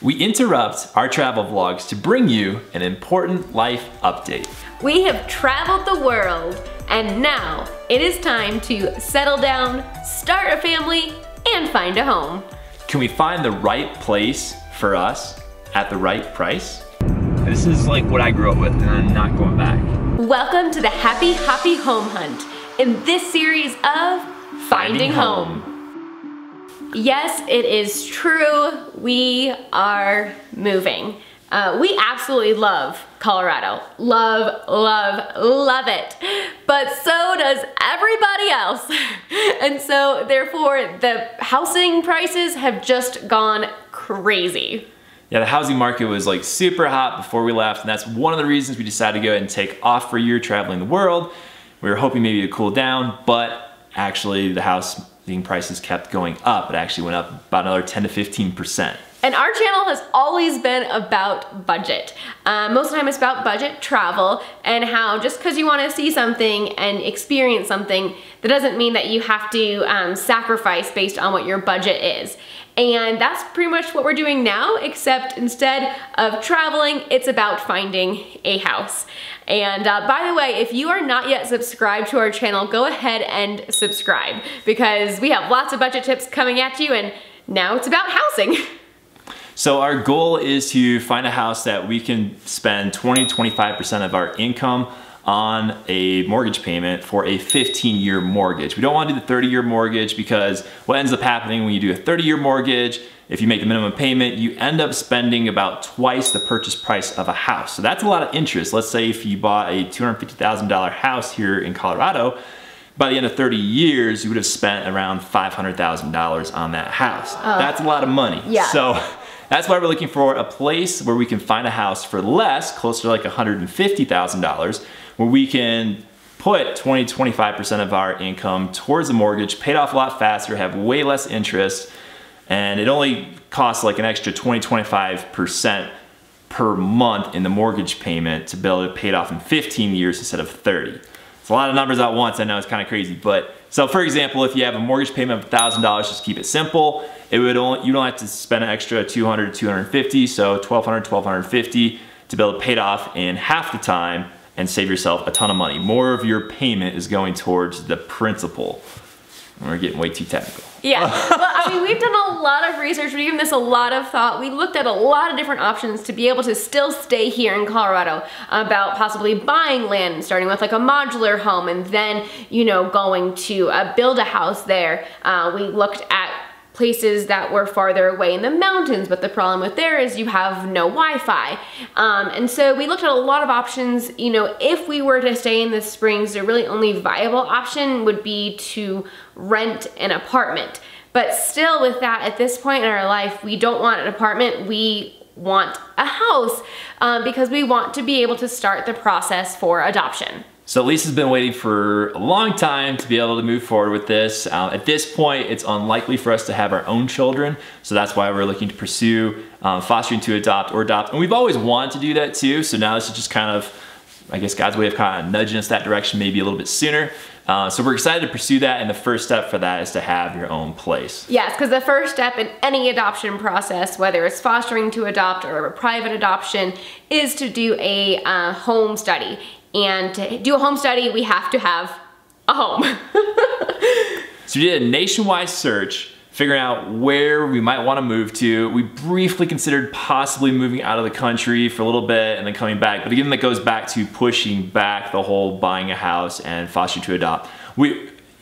We interrupt our travel vlogs to bring you an important life update. We have traveled the world, and now it is time to settle down, start a family, and find a home. Can we find the right place for us at the right price? This is like what I grew up with, and I'm not going back. Welcome to the Happy Hoppy Home Hunt in this series of Finding Home. Yes, it is true. We are moving. We absolutely love Colorado. Love, love, love it. But so does everybody else. And so therefore the housing prices have just gone crazy. Yeah, the housing market was like super hot before we left, and that's one of the reasons we decided to go ahead and take off for a year traveling the world. We were hoping maybe to cool down, but actually the housing prices kept going up. It actually went up about another 10 to 15%. And our channel has always been about budget. Most of the time it's about budget travel and how just because you want to see something and experience something, that doesn't mean that you have to sacrifice based on what your budget is. And that's pretty much what we're doing now, except instead of traveling, it's about finding a house. And by the way, if you are not yet subscribed to our channel, go ahead and subscribe because we have lots of budget tips coming at you, and now it's about housing. So our goal is to find a house that we can spend 20-25% of our income on a mortgage payment for a 15-year mortgage. We don't want to do the 30-year mortgage because what ends up happening when you do a 30-year mortgage, if you make the minimum payment, you end up spending about twice the purchase price of a house. So that's a lot of interest. Let's say if you bought a $250,000 house here in Colorado, by the end of 30 years, you would have spent around $500,000 on that house. That's a lot of money. Yeah. So that's why we're looking for a place where we can find a house for less, closer to like $150,000, where we can put 20-25% of our income towards the mortgage, paid off a lot faster, have way less interest, and it only costs like an extra 20-25% per month in the mortgage payment to be able to pay it off in 15 years instead of 30. It's a lot of numbers at once, I know it's kind of crazy, but so for example, if you have a mortgage payment of $1,000, just keep it simple, you don't have to spend an extra $200 to $250, so $1,200, $1,250 to be able to pay it off in half the time and save yourself a ton of money. More of your payment is going towards the principal. We're getting way too technical. Yeah, well, I mean, we've done a lot of research, we've given this a lot of thought. We looked at a lot of different options to be able to still stay here in Colorado, about possibly buying land, starting with like a modular home, and then, you know, going to build a house there. We looked at places that were farther away in the mountains, but the problem with there is you have no Wi-Fi. And so we looked at a lot of options. You know, if we were to stay in the Springs, the really only viable option would be to rent an apartment. But still with that, at this point in our life, we don't want an apartment, we want a house because we want to be able to start the process for adoption. So Lisa's been waiting for a long time to be able to move forward with this. At this point, it's unlikely for us to have our own children, so that's why we're looking to pursue fostering to adopt or adopt. And we've always wanted to do that too, so now this is just kind of, I guess, God's way of kind of nudging us that direction maybe a little bit sooner. So we're excited to pursue that, and the first step for that is to have your own place. Yes, because the first step in any adoption process, whether it's fostering to adopt or a private adoption, is to do a home study. And to do a home study, we have to have a home. So we did a nationwide search, figuring out where we might want to move to. We briefly considered possibly moving out of the country for a little bit and then coming back. But again, that goes back to pushing back the whole buying a house and fostering to adopt.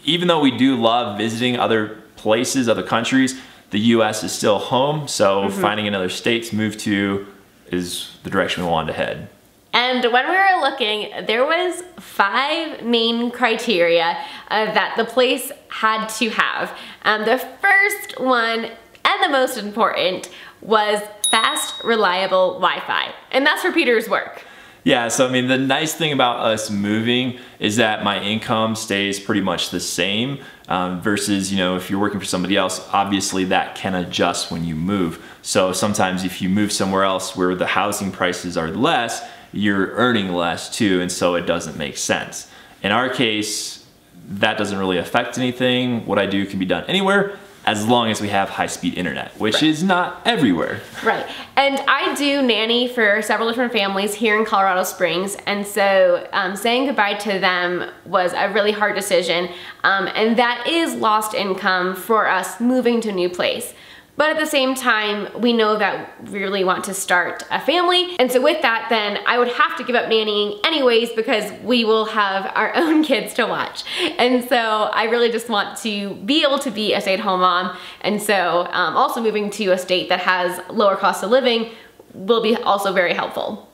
Even though we do love visiting other places, other countries, the US is still home. So finding another state to move to is the direction we wanted to head. And when we were looking, there was 5 main criteria that the place had to have. The first one, and the most important, was fast, reliable Wi-Fi. And that's for Peter's work. Yeah, so I mean, the nice thing about us moving is that my income stays pretty much the same versus, you know, if you're working for somebody else, obviously that can adjust when you move. So sometimes if you move somewhere else where the housing prices are less, you're earning less too, and so it doesn't make sense. In our case, that doesn't really affect anything. What I do can be done anywhere. as long as we have high-speed internet, which Right. is not everywhere. Right. And I do nanny for several different families here in Colorado Springs. And so saying goodbye to them was a really hard decision. And that is lost income for us moving to a new place. But at the same time, we know that we really want to start a family. And so with that, then I would have to give up nannying anyways because we will have our own kids to watch. And so I really just want to be able to be a stay-at-home mom. And so also moving to a state that has lower cost of living will be also very helpful.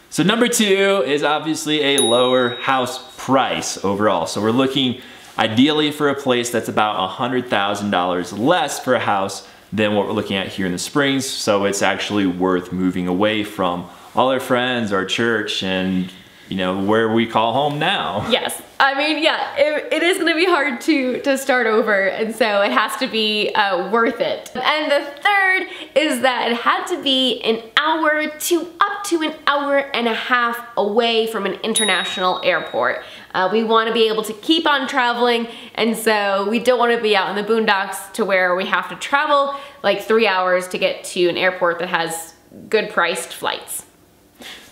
So number 2 is obviously a lower house price overall. So we're looking ideally for a place that's about $100,000 less for a house than what we're looking at here in the Springs. So it's actually worth moving away from all our friends, our church, and where we call home now. Yes, I mean, yeah, it is gonna be hard to start over, and so it has to be worth it. And the third is that it had to be an hour to up to an hour and a half away from an international airport. We wanna be able to keep on traveling, and so we don't wanna be out in the boondocks to where we have to travel like 3 hours to get to an airport that has good priced flights.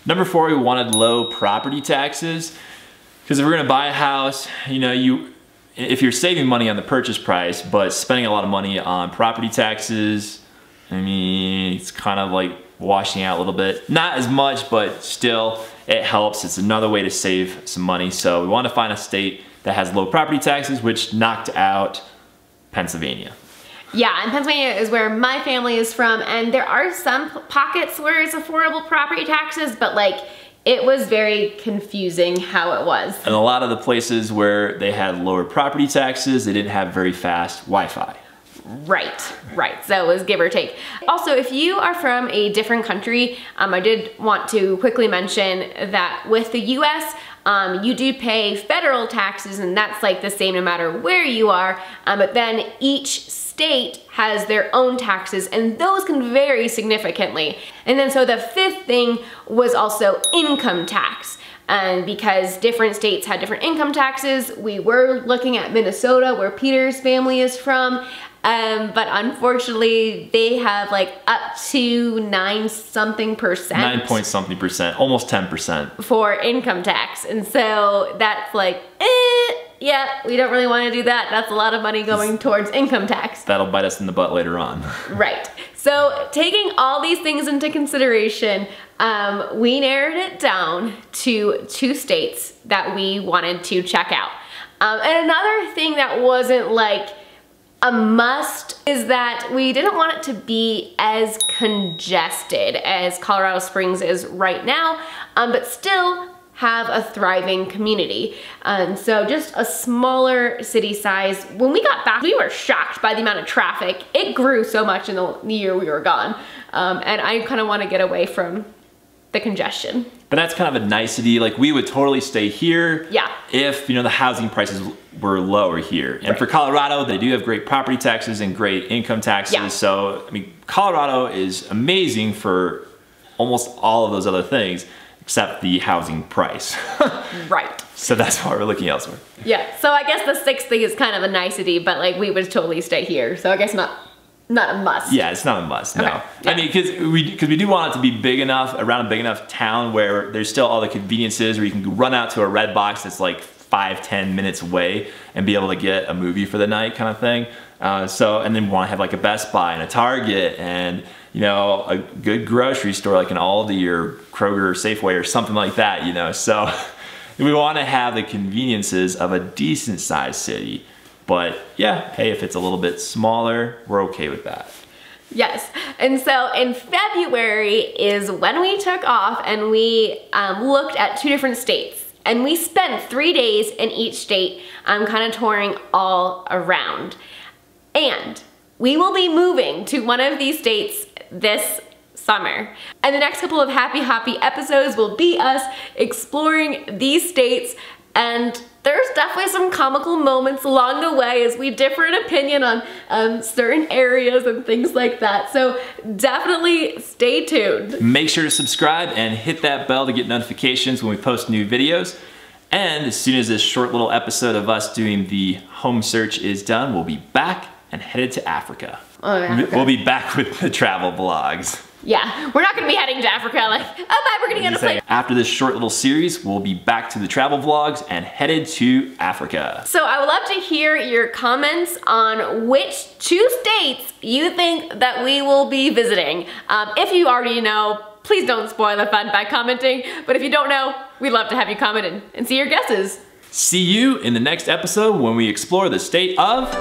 Number 4, we wanted low property taxes, because if we're gonna buy a house, if you're saving money on the purchase price, but spending a lot of money on property taxes, I mean, it's kind of like washing out a little bit. Not as much, but still, it helps. It's another way to save some money. So we want to find a state that has low property taxes, which knocked out Pennsylvania. Yeah, and Pennsylvania is where my family is from, and there are some pockets where it's affordable property taxes, but like, it was very confusing how it was. And a lot of the places where they had lower property taxes, they didn't have very fast Wi-Fi. Right. So it was give or take. Also, if you are from a different country, I did want to quickly mention that with the US, you do pay federal taxes, and that's like the same no matter where you are, but then each state has their own taxes, and those can vary significantly. And then so the fifth thing was also income tax. And because different states had different income taxes, we were looking at Minnesota, where Peter's family is from, but unfortunately they have like up to 9-something percent. 9 point something percent, almost 10%. For income tax. And so that's like, yeah, we don't really want to do that. That's a lot of money going towards income tax. That'll bite us in the butt later on. Right. So taking all these things into consideration, we narrowed it down to 2 states that we wanted to check out. And another thing that wasn't like a must is that we didn't want it to be as congested as Colorado Springs is right now, but still have a thriving community. So just a smaller city size. When we got back, we were shocked by the amount of traffic. It grew so much in the year we were gone. And I kind of want to get away from the congestion. But that's kind of a nicety. Like, we would totally stay here, yeah, if the housing prices were lower here. And for Colorado, they do have great property taxes and great income taxes. Yeah. So I mean, Colorado is amazing for almost all of those other things, except the housing price. Right. So that's why we're looking elsewhere. Yeah. So I guess the 6th thing is kind of a nicety, but like, we would totally stay here. So I guess not a must. Yeah, it's not a must, no. Okay, yeah. I mean, because we do want it to be big enough, around a big enough town where there's still all the conveniences, where you can run out to a Redbox that's like 5-10 minutes away and be able to get a movie for the night, kind of thing. And then we want to have like a Best Buy and a Target and a good grocery store like an Aldi or Kroger or Safeway or something like that. So we want to have the conveniences of a decent sized city. But yeah, hey, if it's a little bit smaller, we're okay with that. Yes, and so in February is when we took off, and we looked at 2 different states, and we spent 3 days in each state kind of touring all around. And we will be moving to one of these states this summer. And the next couple of Happy Hoppy episodes will be us exploring these states, and there's definitely some comical moments along the way as we differ in opinion on certain areas and things like that. So definitely stay tuned. Make sure to subscribe and hit that bell to get notifications when we post new videos. And as soon as this short little episode of us doing the home search is done, we'll be back and headed to Africa. Oh, Africa. We'll be back with the travel vlogs. Yeah, we're not gonna be heading to Africa like, oh bye, we're gonna get a plane. After this short little series, we'll be back to the travel vlogs and headed to Africa. So I would love to hear your comments on which 2 states you think that we will be visiting. If you already know, please don't spoil the fun by commenting, but if you don't know, we'd love to have you comment and see your guesses. See you in the next episode when we explore the state of